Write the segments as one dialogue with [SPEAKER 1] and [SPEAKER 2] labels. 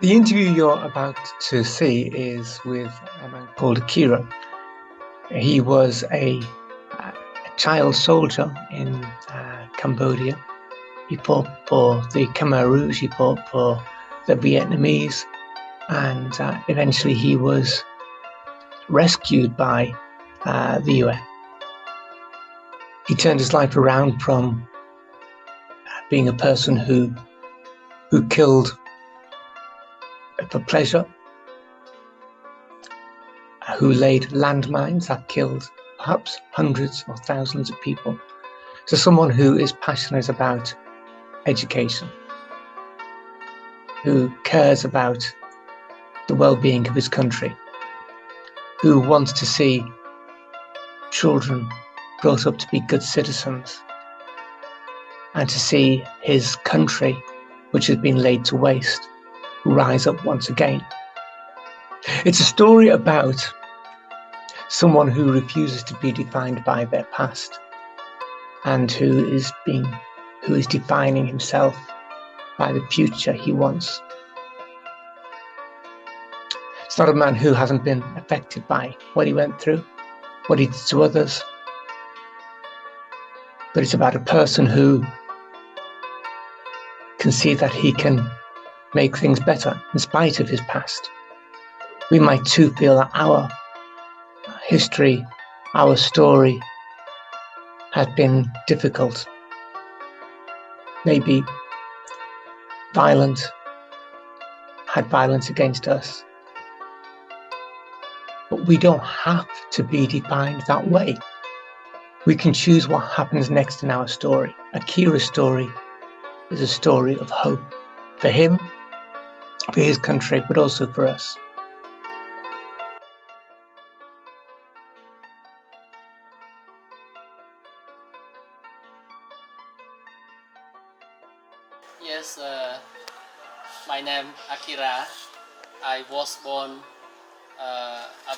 [SPEAKER 1] The interview you're about to see is with a man called Aki Ra. He was a child soldier in Cambodia. He fought for the Khmer Rouge, he fought for the Vietnamese, and eventually he was rescued by the UN. He turned his life around from being a person who killed for pleasure, who laid landmines that killed perhaps hundreds or thousands of people, to someone who is passionate about education, who cares about the well-being of his country, who wants to see children brought up to be good citizens, and to see his country, which has been laid to waste, rise up once again. It's a story about someone who refuses to be defined by their past and who is defining himself by the future he wants. It's not a man who hasn't been affected by what he went through, what he did to others, but it's about a person who can see that he can make things better in spite of his past. We might too feel that our history, our story has been difficult, maybe violent, had violence against us. But we don't have to be defined that way. We can choose what happens next in our story. Aki Ra's story is a story of hope for him, for his country, but also for us.
[SPEAKER 2] Yes, my name Aki Ra. I was born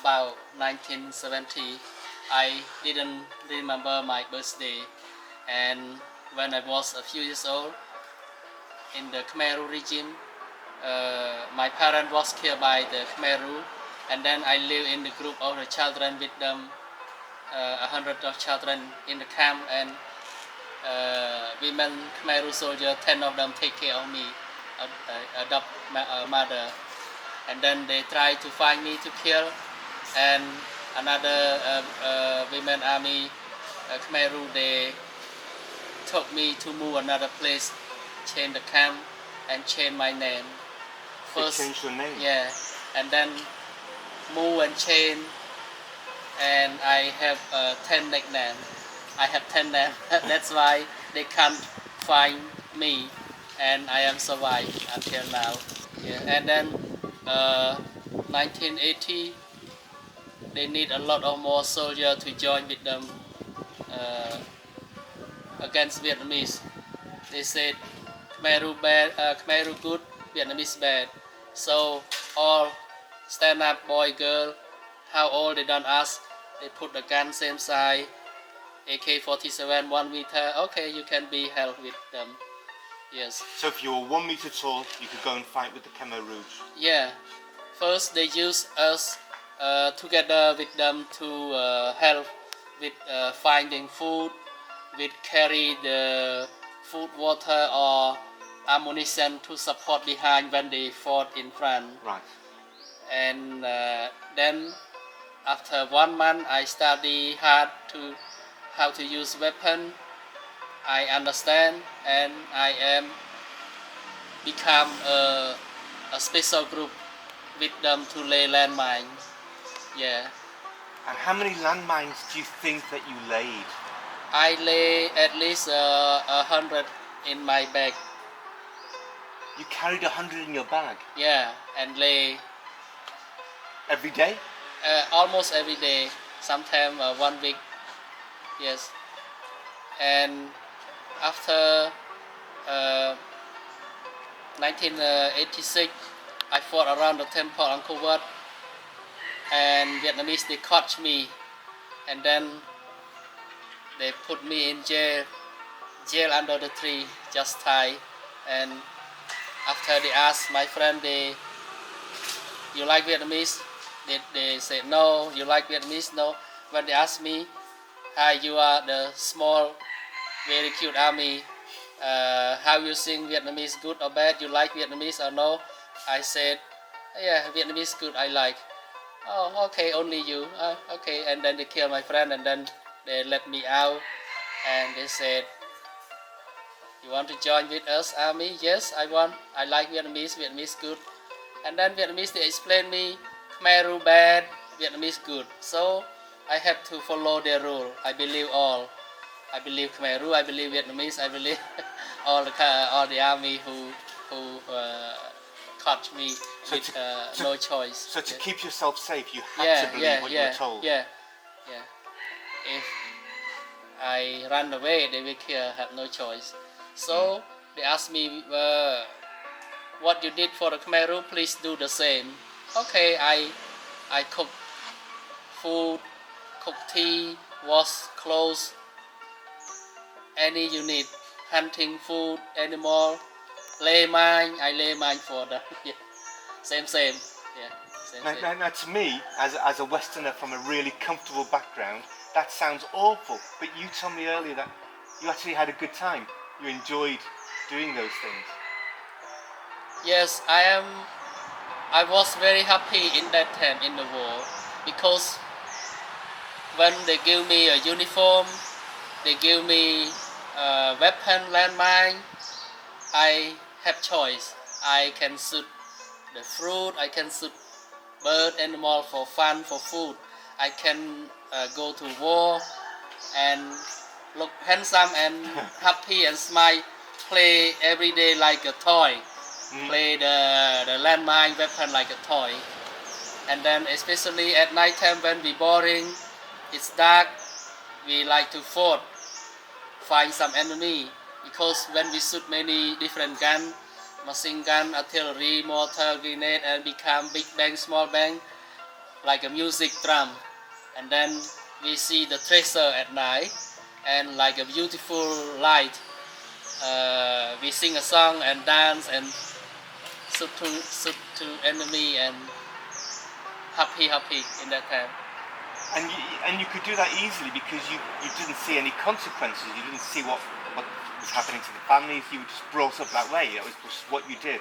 [SPEAKER 2] about 1970. I didn't remember my birthday, and when I was a few years old, in the Khmer Rouge regime, my parent was killed by the Khmer Rouge, and then I live in the group of the children with them, 100 of children in the camp, and women Khmer Rouge soldier, 10 of them take care of me, adopt my mother, and then they try to find me to kill, and another women army Khmer Rouge, they took me to move another place, change the camp and change my name.
[SPEAKER 3] First, they changed your name?
[SPEAKER 2] Yeah, and then move and change, and I have 10 nicknames. I have 10 names. That's why they can't find me, and I am survived until now. Yeah. And then 1980, they need a lot of more soldiers to join with them against Vietnamese. They said Khmer Rouge bad, Khmer Rouge good, Vietnamese bad. So all stand up, boy, girl, how old they don't ask. They put the gun same side, AK-47, 1 meter. Okay, you can be held with them. Yes.
[SPEAKER 3] So if you were 1 meter tall, you could go and fight with the Khmer Rouge?
[SPEAKER 2] Yeah. First they use us together with them to help with finding food, with carry the food, water or ammunition to support behind when they fought in front.
[SPEAKER 3] Right.
[SPEAKER 2] And then after 1 month I study hard to how to use weapon. I understand, and I am become a special group with them to lay landmines. Yeah.
[SPEAKER 3] And how many landmines do you think that you laid?
[SPEAKER 2] I lay at least 100 in my bag.
[SPEAKER 3] You carried 100 in your bag?
[SPEAKER 2] Yeah, and lay
[SPEAKER 3] every day?
[SPEAKER 2] Almost every day. Sometimes 1 week. Yes. And after 1986, I fought around the temple Angkor Wat, and Vietnamese, they caught me, and then they put me in jail under the tree, just tied. And after they asked my friend, they you like Vietnamese? They say no. You like Vietnamese? No. When they ask me, hi, you are the small, very cute army. How you sing Vietnamese, good or bad? You like Vietnamese or no? I said, yeah, Vietnamese good. I like. Oh, okay, only you. Okay, and then they killed my friend, and then they let me out, and they said, you want to join with us, army? Yes, I want. I like Vietnamese. Vietnamese good. And then Vietnamese they explain me, Khmer Rouge bad, Vietnamese good. So I have to follow their rule. I believe all. I believe Khmer Rouge. I believe Vietnamese. I believe all the army who caught me
[SPEAKER 3] So
[SPEAKER 2] with no choice.
[SPEAKER 3] So to
[SPEAKER 2] Yeah.
[SPEAKER 3] keep yourself safe, you had to believe what you were told.
[SPEAKER 2] Yeah. If I run away, they will kill. Have no choice. So they asked me, what you did for the Khmer Rouge, please do the same. Okay, I cook food, cook tea, wash clothes, any you need, hunting food, animal, lay mine. I lay mine for them. Yeah. Same. Yeah.
[SPEAKER 3] Now, to me, as a Westerner from a really comfortable background, that sounds awful. But you told me earlier that you actually had a good time. You enjoyed doing those things.
[SPEAKER 2] Yes, I was very happy in that time in the war because when they give me a uniform, they give me a weapon, landmine, I have choice. I can shoot the fruit, I can shoot bird, animal for fun, for food. I can go to war and look handsome and happy and smile, play every day like a toy. Play the landmine weapon like a toy. And then especially at night time when we boring, it's dark, we like to find some enemy, because when we shoot many different gun, machine gun, artillery, mortar, grenade, and become big bang, small bang, like a music drum. And then we see the treasure at night, and like a beautiful light, we sing a song and dance and shoot to enemy and happy in that time.
[SPEAKER 3] And you could do that easily because you didn't see any consequences. You didn't see what was happening to the families. You were just brought up that way. That was just what you did.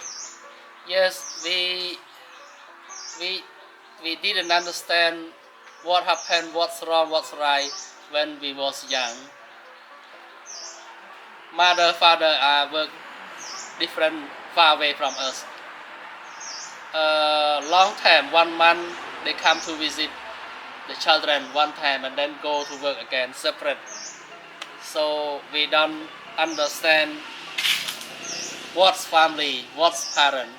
[SPEAKER 2] Yes, we didn't understand what happened, what's wrong, what's right when we was young. Mother, father work different, far away from us. Long time, 1 month, they come to visit the children one time and then go to work again, separate. So we don't understand what's family, what's parent,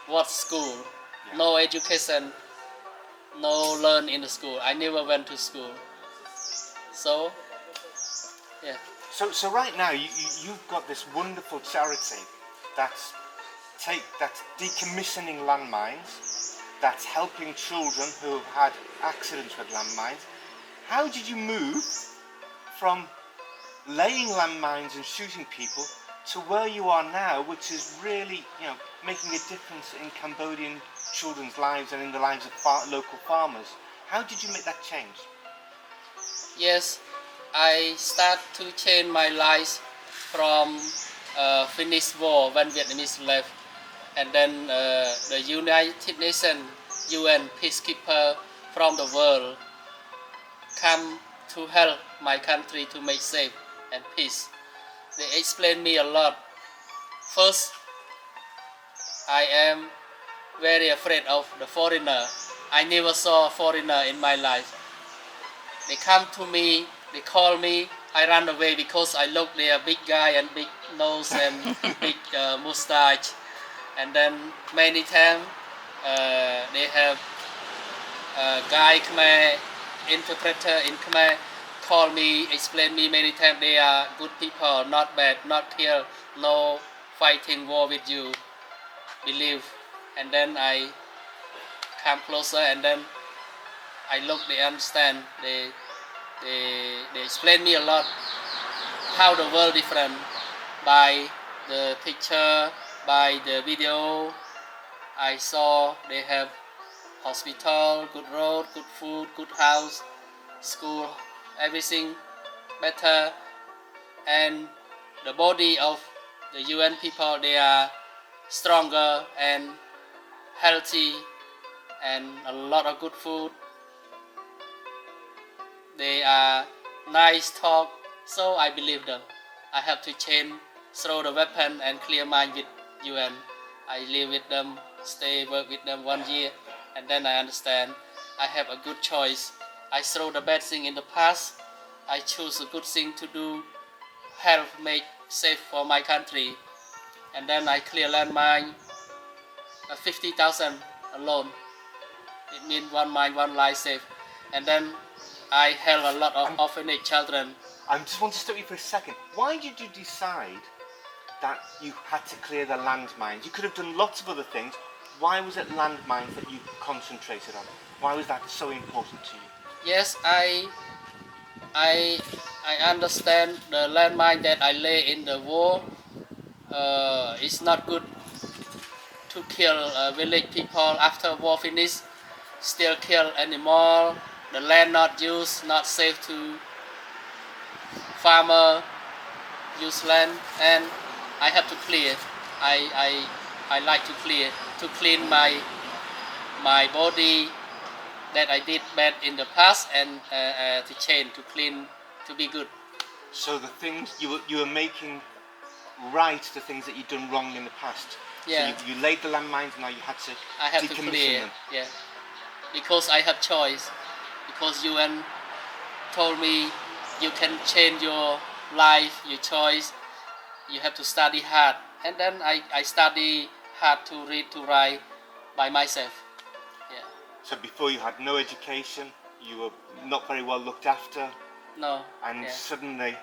[SPEAKER 2] what's school.
[SPEAKER 3] Yeah.
[SPEAKER 2] No education, no learn in the school. I never went to school. So, yeah.
[SPEAKER 3] So right now you've got this wonderful charity that's decommissioning landmines, that's helping children who have had accidents with landmines. How did you move from laying landmines and shooting people to where you are now, which is really, making a difference in Cambodian children's lives and in the lives of local farmers? How did you make that change?
[SPEAKER 2] Yes, I start to change my life from finished war when Vietnamese left, and then the United Nations, UN peacekeeper from the world come to help my country to make safe and peace. They explain me a lot. First, I am very afraid of the foreigner. I never saw a foreigner in my life. They come to me, they call me, I run away because I look they are big guy and big nose and big mustache. And then many times they have a guy Khmer, interpreter in Khmer, call me, explain me many times they are good people, not bad, not kill, no fighting war with you, believe. And then I come closer and then I look, they understand, they explain me a lot how the world different by the picture, by the video, I saw they have hospital, good road, good food, good house, school, everything better, and the body of the UN people, they are stronger and healthy and a lot of good food. They are nice talk, so I believe them. I have to change, throw the weapon and clear mind with UN. I live with them, stay, work with them 1 year, and then I understand I have a good choice. I throw the bad thing in the past, I choose a good thing to do, help make safe for my country, and then I clear landmine, 50,000 alone. It means one mind, one life safe. And then I help a lot of orphanage children.
[SPEAKER 3] I just want to stop you for a second. Why did you decide that you had to clear the landmines? You could have done lots of other things. Why was it landmines that you concentrated on? Why was that so important to you?
[SPEAKER 2] Yes, I understand the landmine that I lay in the war is not good to kill village people after war finish. Still kill animal. The land not used, not safe to farmer use land, and I have to clear. I like to clear, to clean my body that I did bad in the past, and to change, to clean, to be good.
[SPEAKER 3] So the things you were making right, the things that you'd done wrong in the past.
[SPEAKER 2] Yeah.
[SPEAKER 3] So you laid the landmines, and now you had to
[SPEAKER 2] I have to
[SPEAKER 3] decommission
[SPEAKER 2] clear.
[SPEAKER 3] them.
[SPEAKER 2] Yeah. Because I have choice. Because UN told me you can change your life, your choice. You have to study hard. And then I study hard to read, to write by myself. Yeah.
[SPEAKER 3] So before you had no education, you were not very well looked after,
[SPEAKER 2] No.
[SPEAKER 3] and
[SPEAKER 2] Yeah.
[SPEAKER 3] suddenly,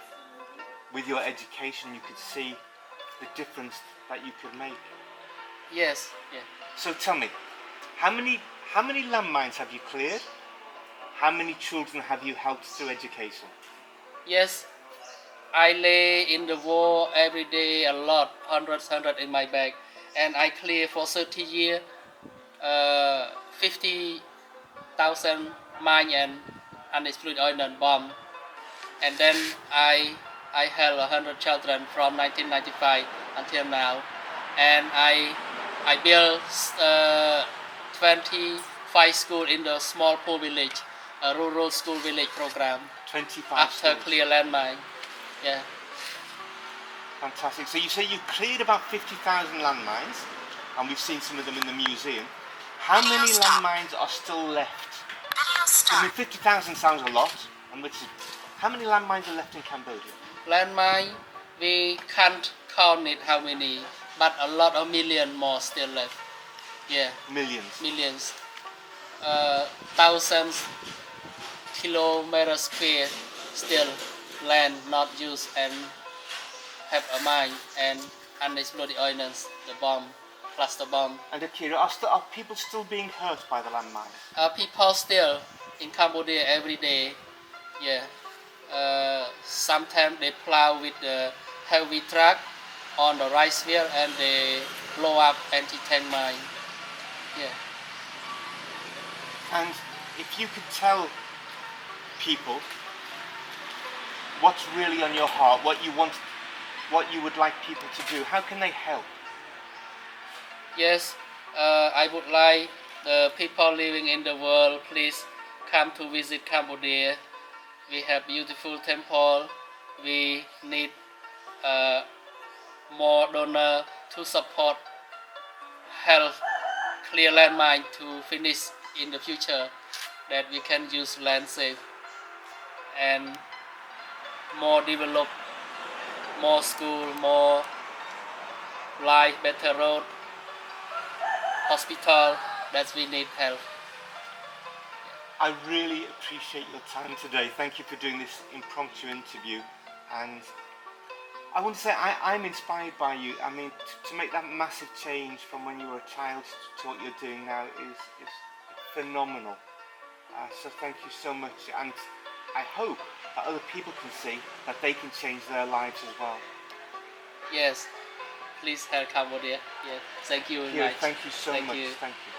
[SPEAKER 3] with your education, you could see the difference that you could make.
[SPEAKER 2] Yes. Yeah.
[SPEAKER 3] So tell me, how many landmines have you cleared? How many children have you helped through education?
[SPEAKER 2] Yes. I lay in the war every day a lot, hundreds in my bag, and I clear for 30 years, 50,000 mine and unexploded ordnance bomb, and then I held 100 children from 1995 until now, and I built 25 school in the small poor village, a rural school village program
[SPEAKER 3] 25
[SPEAKER 2] after
[SPEAKER 3] schools.
[SPEAKER 2] clear landmine. Yeah.
[SPEAKER 3] Fantastic. So you say you cleared about 50,000 landmines, and we've seen some of them in the museum. How many landmines are still left? I mean, 50,000 sounds a lot, and how many landmines are left in Cambodia?
[SPEAKER 2] Landmine, we can't count it how many, but a lot of million more still left. Yeah,
[SPEAKER 3] Millions.
[SPEAKER 2] Thousands kilometers square still land not used and have a mine and unexploded ordnance, the bomb, cluster bomb.
[SPEAKER 3] And Aki Ra, are people still being hurt by the landmines?
[SPEAKER 2] People still in Cambodia every day. Yeah. Sometimes they plow with the heavy truck on the rice field and they blow up anti-tank mine. Yeah.
[SPEAKER 3] And if you could tell people what's really on your heart, what you would like people to do, how can they help?
[SPEAKER 2] Yes, I would like the people living in the world, please come to visit Cambodia. We have beautiful temple. We need more donor to support health, clear landmine to finish in the future, that we can use land safe and more develop, more school, more life, better road, hospital, that we need help.
[SPEAKER 3] I really appreciate your time today. Thank you for doing this impromptu interview, and I want to say I'm inspired by you. I mean, to make that massive change from when you were a child to what you're doing now is phenomenal. So thank you so much, and I hope that other people can see that they can change their lives as well.
[SPEAKER 2] Yes, please help Cambodia. Yeah, thank you very
[SPEAKER 3] Here,
[SPEAKER 2] much.
[SPEAKER 3] thank you so
[SPEAKER 2] Thank
[SPEAKER 3] much.
[SPEAKER 2] you.
[SPEAKER 3] Thank you.